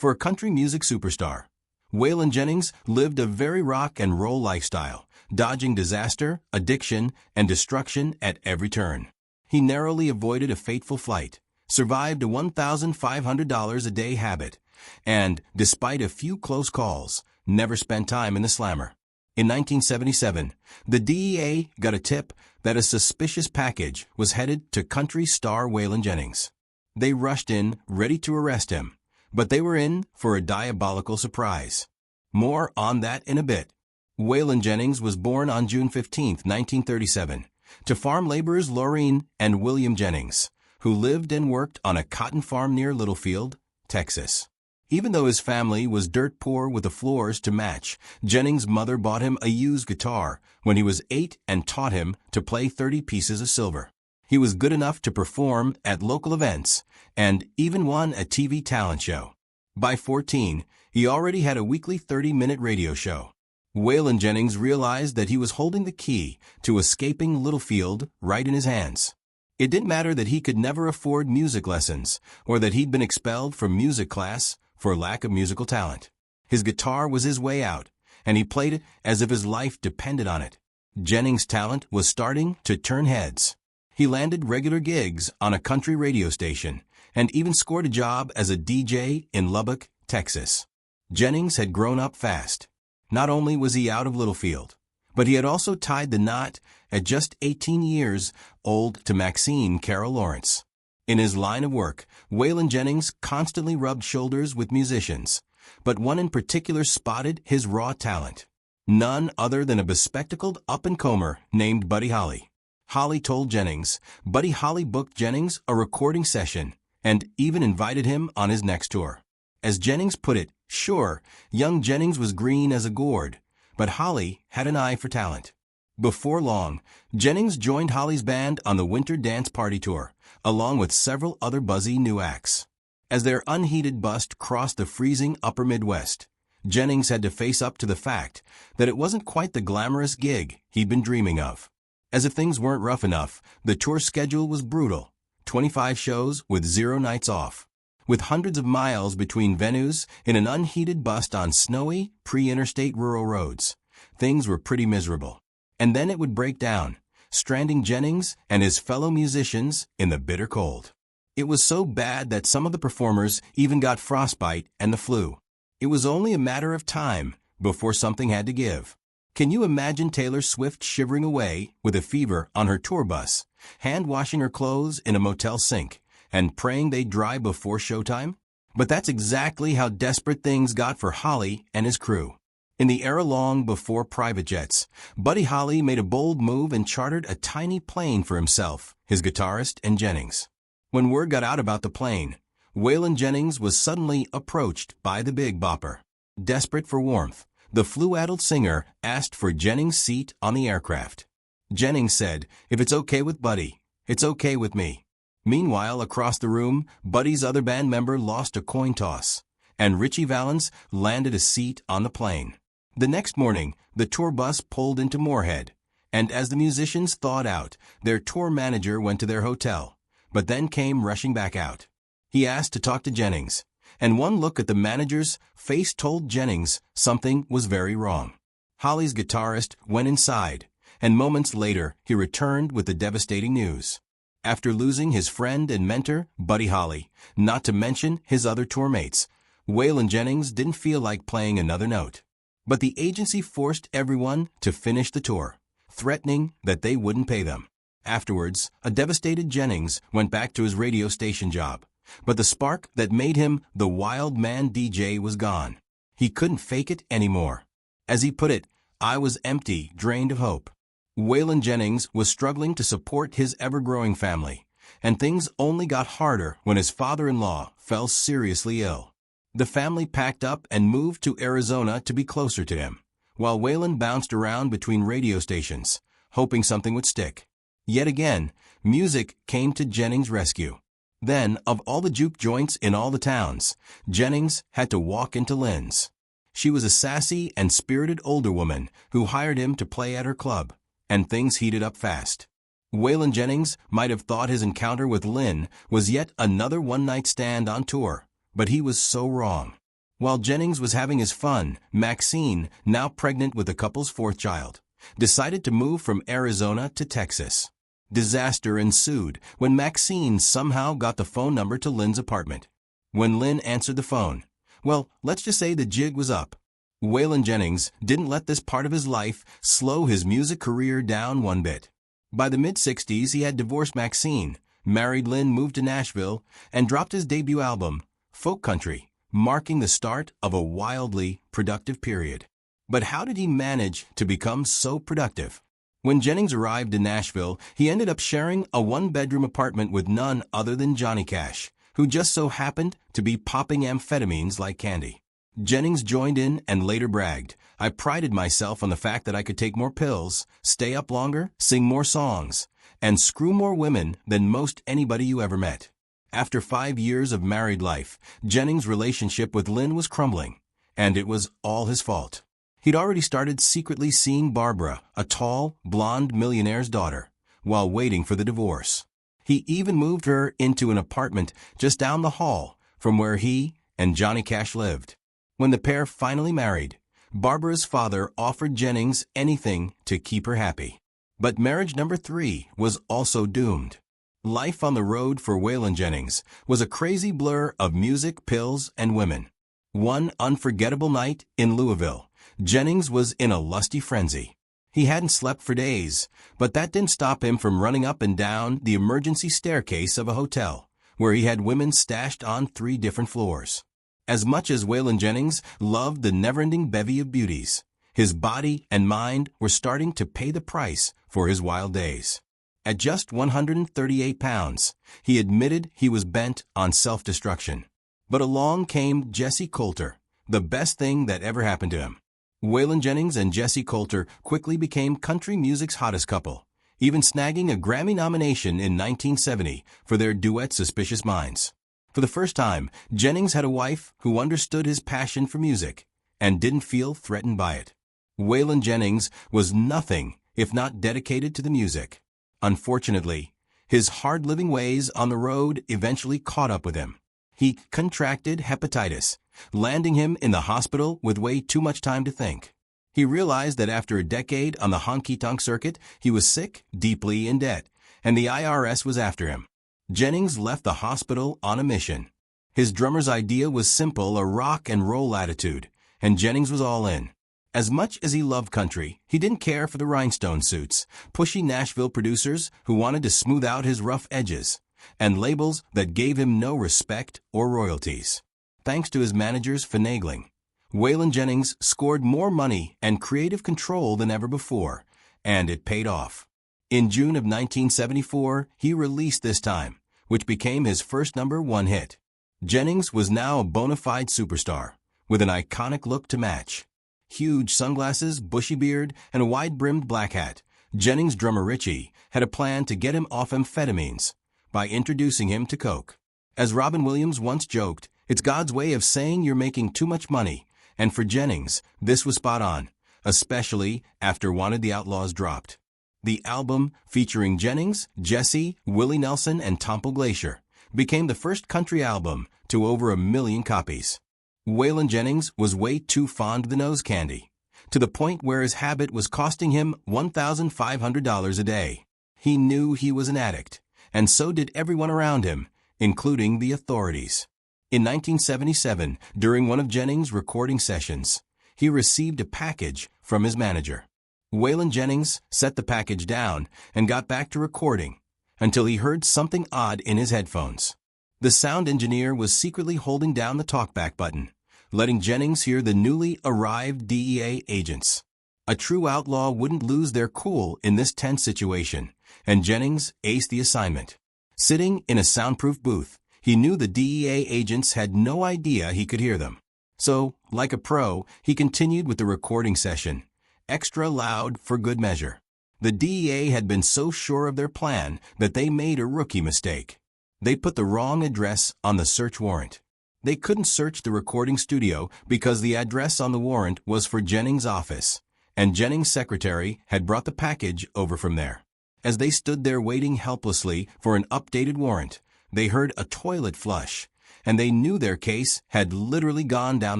For a country music superstar, Waylon Jennings lived a very rock and roll lifestyle, dodging disaster, addiction, and destruction at every turn. He narrowly avoided a fateful flight, survived a $1,500 a day habit, and, despite a few close calls, never spent time in the slammer. In 1977, the DEA got a tip that a suspicious package was headed to country star Waylon Jennings. They rushed in, ready to arrest him, but they were in for a diabolical surprise. More on that in a bit. Waylon Jennings was born on June 15, 1937, to farm laborers Laureen and William Jennings, who lived and worked on a cotton farm near Littlefield, Texas. Even though his family was dirt poor with the floors to match, Jennings' mother bought him a used guitar when he was 8 and taught him to play 30 pieces of silver. He was good enough to perform at local events and even won a TV talent show. By 14, he already had a weekly 30-minute radio show. Waylon Jennings realized that he was holding the key to escaping Littlefield right in his hands. It didn't matter that he could never afford music lessons or that he'd been expelled from music class for lack of musical talent. His guitar was his way out, and he played it as if his life depended on it. Jennings' talent was starting to turn heads. He landed regular gigs on a country radio station and even scored a job as a DJ in Lubbock, Texas. Jennings had grown up fast. Not only was he out of Littlefield, but he had also tied the knot at just 18 years old to Maxine Carol Lawrence. In his line of work, Waylon Jennings constantly rubbed shoulders with musicians, but one in particular spotted his raw talent. None other than a bespectacled up-and-comer named Buddy Holly. Holly told Jennings, Buddy Holly booked Jennings a recording session and even invited him on his next tour. As Jennings put it, sure, young Jennings was green as a gourd, but Holly had an eye for talent. Before long, Jennings joined Holly's band on the Winter Dance Party Tour, along with several other buzzy new acts. As their unheated bus crossed the freezing upper Midwest, Jennings had to face up to the fact that it wasn't quite the glamorous gig he'd been dreaming of. As if things weren't rough enough, the tour schedule was brutal, 25 shows with 0 nights off. With hundreds of miles between venues in an unheated bus on snowy, pre-interstate rural roads, things were pretty miserable. And then it would break down, stranding Jennings and his fellow musicians in the bitter cold. It was so bad that some of the performers even got frostbite and the flu. It was only a matter of time before something had to give. Can you imagine Taylor Swift shivering away with a fever on her tour bus, hand-washing her clothes in a motel sink, and praying they'd dry before showtime? But that's exactly how desperate things got for Holly and his crew. In the era long before private jets, Buddy Holly made a bold move and chartered a tiny plane for himself, his guitarist, and Jennings. When word got out about the plane, Waylon Jennings was suddenly approached by the Big Bopper. Desperate for warmth, the flu-addled singer asked for Jennings' seat on the aircraft. Jennings said, "If it's okay with Buddy, it's okay with me." Meanwhile, across the room, Buddy's other band member lost a coin toss, and Ritchie Valens landed a seat on the plane. The next morning, the tour bus pulled into Moorhead, and as the musicians thawed out, their tour manager went to their hotel, but then came rushing back out. He asked to talk to Jennings, and one look at the manager's face told Jennings something was very wrong. Holly's guitarist went inside, and moments later he returned with the devastating news. After losing his friend and mentor, Buddy Holly, not to mention his other tour mates, Waylon Jennings didn't feel like playing another note. But the agency forced everyone to finish the tour, threatening that they wouldn't pay them. Afterwards, a devastated Jennings went back to his radio station job, but the spark that made him the wild man DJ was gone. He couldn't fake it anymore. As he put it, "I was empty, drained of hope." Waylon Jennings was struggling to support his ever-growing family, and things only got harder when his father-in-law fell seriously ill. The family packed up and moved to Arizona to be closer to him, while Waylon bounced around between radio stations, hoping something would stick. Yet again, music came to Jennings' rescue. Then, of all the juke joints in all the towns, Jennings had to walk into Lynn's. She was a sassy and spirited older woman who hired him to play at her club, and things heated up fast. Waylon Jennings might have thought his encounter with Lynn was yet another one-night stand on tour, but he was so wrong. While Jennings was having his fun, Maxine, now pregnant with the couple's fourth child, decided to move from Arizona to Texas. Disaster ensued when Maxine somehow got the phone number to Lynn's apartment. When Lynn answered the phone, well, let's just say the jig was up. Waylon Jennings didn't let this part of his life slow his music career down one bit. By the mid-60s, he had divorced Maxine, married Lynn, moved to Nashville, and dropped his debut album, Folk Country, marking the start of a wildly productive period. But how did he manage to become so productive? When Jennings arrived in Nashville, he ended up sharing a one-bedroom apartment with none other than Johnny Cash, who just so happened to be popping amphetamines like candy. Jennings joined in and later bragged, "I prided myself on the fact that I could take more pills, stay up longer, sing more songs, and screw more women than most anybody you ever met." After 5 years of married life, Jennings' relationship with Lynn was crumbling, and it was all his fault. He'd already started secretly seeing Barbara, a tall, blonde millionaire's daughter, while waiting for the divorce. He even moved her into an apartment just down the hall from where he and Johnny Cash lived. When the pair finally married, Barbara's father offered Jennings anything to keep her happy. But marriage number 3 was also doomed. Life on the road for Waylon Jennings was a crazy blur of music, pills, and women. One unforgettable night in Louisville, Jennings was in a lusty frenzy. He hadn't slept for days, but that didn't stop him from running up and down the emergency staircase of a hotel, where he had women stashed on 3 different floors. As much as Waylon Jennings loved the never-ending bevy of beauties, his body and mind were starting to pay the price for his wild days. At just 138 pounds, he admitted he was bent on self-destruction. But along came Jessi Colter, the best thing that ever happened to him. Waylon Jennings and Jessi Colter quickly became country music's hottest couple, even snagging a Grammy nomination in 1970 for their duet Suspicious Minds. For the first time, Jennings had a wife who understood his passion for music and didn't feel threatened by it. Waylon Jennings was nothing if not dedicated to the music. Unfortunately, his hard-living ways on the road eventually caught up with him. He contracted hepatitis, landing him in the hospital with way too much time to think. He realized that after a decade on the honky-tonk circuit, he was sick, deeply in debt, and the IRS was after him. Jennings left the hospital on a mission. His drummer's idea was simple, a rock and roll attitude, and Jennings was all in. As much as he loved country, he didn't care for the rhinestone suits, pushy Nashville producers who wanted to smooth out his rough edges, and labels that gave him no respect or royalties. Thanks to his manager's finagling, Waylon Jennings scored more money and creative control than ever before, and it paid off. In June of 1974, he released This Time, which became his first #1 hit. Jennings was now a bona fide superstar, with an iconic look to match. Huge sunglasses, bushy beard, and a wide-brimmed black hat, Jennings' drummer Richie had a plan to get him off amphetamines by introducing him to coke. As Robin Williams once joked, it's God's way of saying you're making too much money, and for Jennings, this was spot on, especially after Wanted the Outlaws dropped. The album, featuring Jennings, Jessi, Willie Nelson, and Temple Glacier, became the first country album to over 1 million copies. Waylon Jennings was way too fond of the nose candy, to the point where his habit was costing him $1,500 a day. He knew he was an addict, and so did everyone around him, including the authorities. In 1977, during one of Jennings' recording sessions, he received a package from his manager. Waylon Jennings set the package down and got back to recording until he heard something odd in his headphones. The sound engineer was secretly holding down the talkback button, letting Jennings hear the newly arrived DEA agents. A true outlaw wouldn't lose their cool in this tense situation, and Jennings aced the assignment. Sitting in a soundproof booth, he knew the DEA agents had no idea he could hear them. So, like a pro, he continued with the recording session, extra loud for good measure. The DEA had been so sure of their plan that they made a rookie mistake. They put the wrong address on the search warrant. They couldn't search the recording studio because the address on the warrant was for Jennings' office, and Jennings' secretary had brought the package over from there. As they stood there waiting helplessly for an updated warrant, they heard a toilet flush, and they knew their case had literally gone down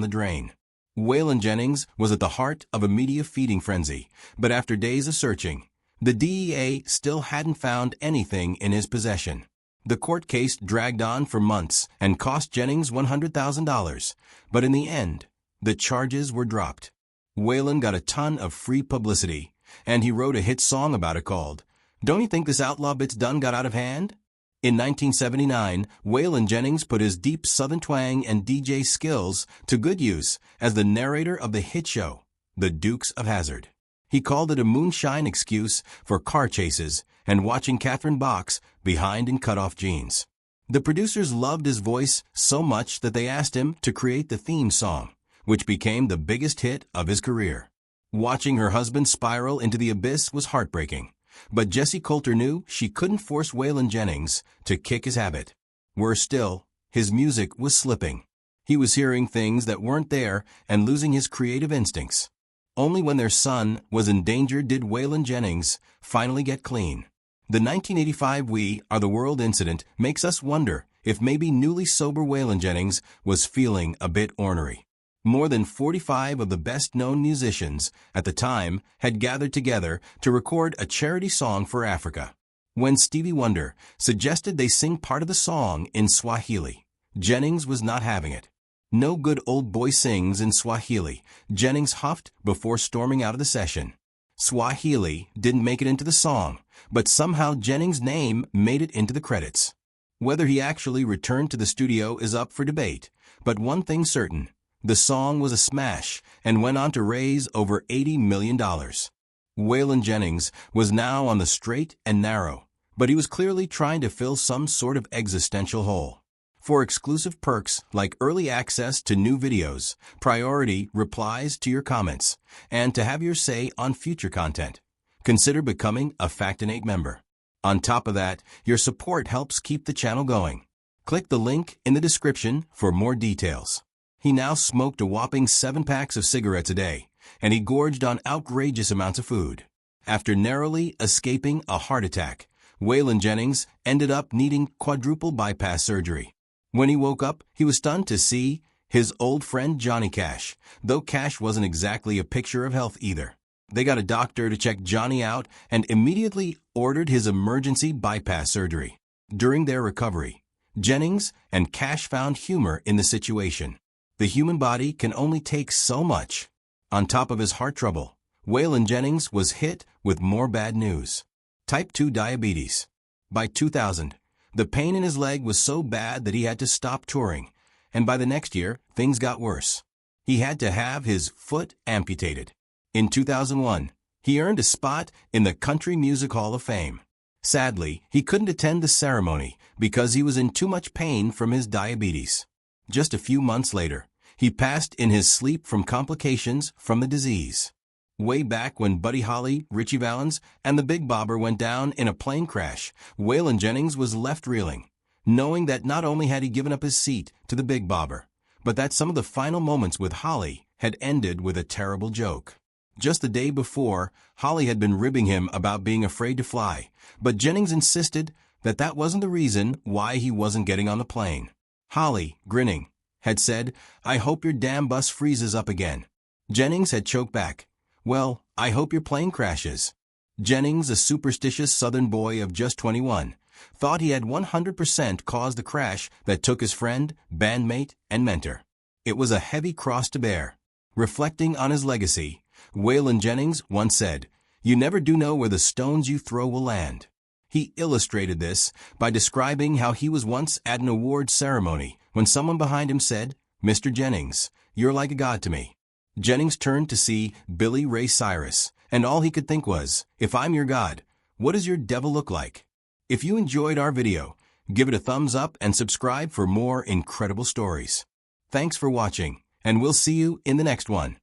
the drain. Waylon Jennings was at the heart of a media feeding frenzy, but after days of searching, the DEA still hadn't found anything in his possession. The court case dragged on for months and cost Jennings $100,000, but in the end, the charges were dropped. Waylon got a ton of free publicity, and he wrote a hit song about it called, "Don't You Think This Outlaw Bit's Done Got Out of Hand?" In 1979, Waylon Jennings put his deep Southern twang and DJ skills to good use as the narrator of the hit show, The Dukes of Hazzard. He called it a moonshine excuse for car chases and watching Catherine box behind in cut-off jeans. The producers loved his voice so much that they asked him to create the theme song, which became the biggest hit of his career. Watching her husband spiral into the abyss was heartbreaking, but Jessi Colter knew she couldn't force Waylon Jennings to kick his habit. Worse still, his music was slipping. He was hearing things that weren't there and losing his creative instincts. Only when their son was in danger did Waylon Jennings finally get clean. The 1985 We Are the World incident makes us wonder if maybe newly sober Waylon Jennings was feeling a bit ornery. More than 45 of the best-known musicians at the time had gathered together to record a charity song for Africa. When Stevie Wonder suggested they sing part of the song in Swahili, Jennings was not having it. "No good old boy sings in Swahili," Jennings huffed before storming out of the session. Swahili didn't make it into the song, but somehow Jennings' name made it into the credits. Whether he actually returned to the studio is up for debate, but one thing's certain: the song was a smash and went on to raise over $80 million. Waylon Jennings was now on the straight and narrow, but he was clearly trying to fill some sort of existential hole. For exclusive perks like early access to new videos, priority replies to your comments, and to have your say on future content, consider becoming a Factinate member. On top of that, your support helps keep the channel going. Click the link in the description for more details. He now smoked a whopping 7 packs of cigarettes a day, and he gorged on outrageous amounts of food. After narrowly escaping a heart attack, Waylon Jennings ended up needing quadruple bypass surgery. When he woke up, he was stunned to see his old friend Johnny Cash, though Cash wasn't exactly a picture of health either. They got a doctor to check Johnny out and immediately ordered his emergency bypass surgery. During their recovery, Jennings and Cash found humor in the situation. The human body can only take so much. On top of his heart trouble, Waylon Jennings was hit with more bad news: type 2 diabetes. By 2000, the pain in his leg was so bad that he had to stop touring, and by the next year, things got worse. He had to have his foot amputated. In 2001, he earned a spot in the Country Music Hall of Fame. Sadly, he couldn't attend the ceremony because he was in too much pain from his diabetes. Just a few months later, he passed in his sleep from complications from the disease. Way back when Buddy Holly, Ritchie Valens, and the Big Bobber went down in a plane crash, Waylon Jennings was left reeling, knowing that not only had he given up his seat to the Big Bobber, but that some of the final moments with Holly had ended with a terrible joke. Just the day before, Holly had been ribbing him about being afraid to fly, but Jennings insisted that that wasn't the reason why he wasn't getting on the plane. Holly, grinning, had said, "I hope your damn bus freezes up again." Jennings had choked back, "Well, I hope your plane crashes." Jennings, a superstitious Southern boy of just 21, thought he had 100% caused the crash that took his friend, bandmate, and mentor. It was a heavy cross to bear. Reflecting on his legacy, Waylon Jennings once said, "You never do know where the stones you throw will land." He illustrated this by describing how he was once at an award ceremony when someone behind him said, "Mr. Jennings, you're like a god to me." Jennings turned to see Billy Ray Cyrus, and all he could think was, "If I'm your god, what does your devil look like?" If you enjoyed our video, give it a thumbs up and subscribe for more incredible stories. Thanks for watching, and we'll see you in the next one.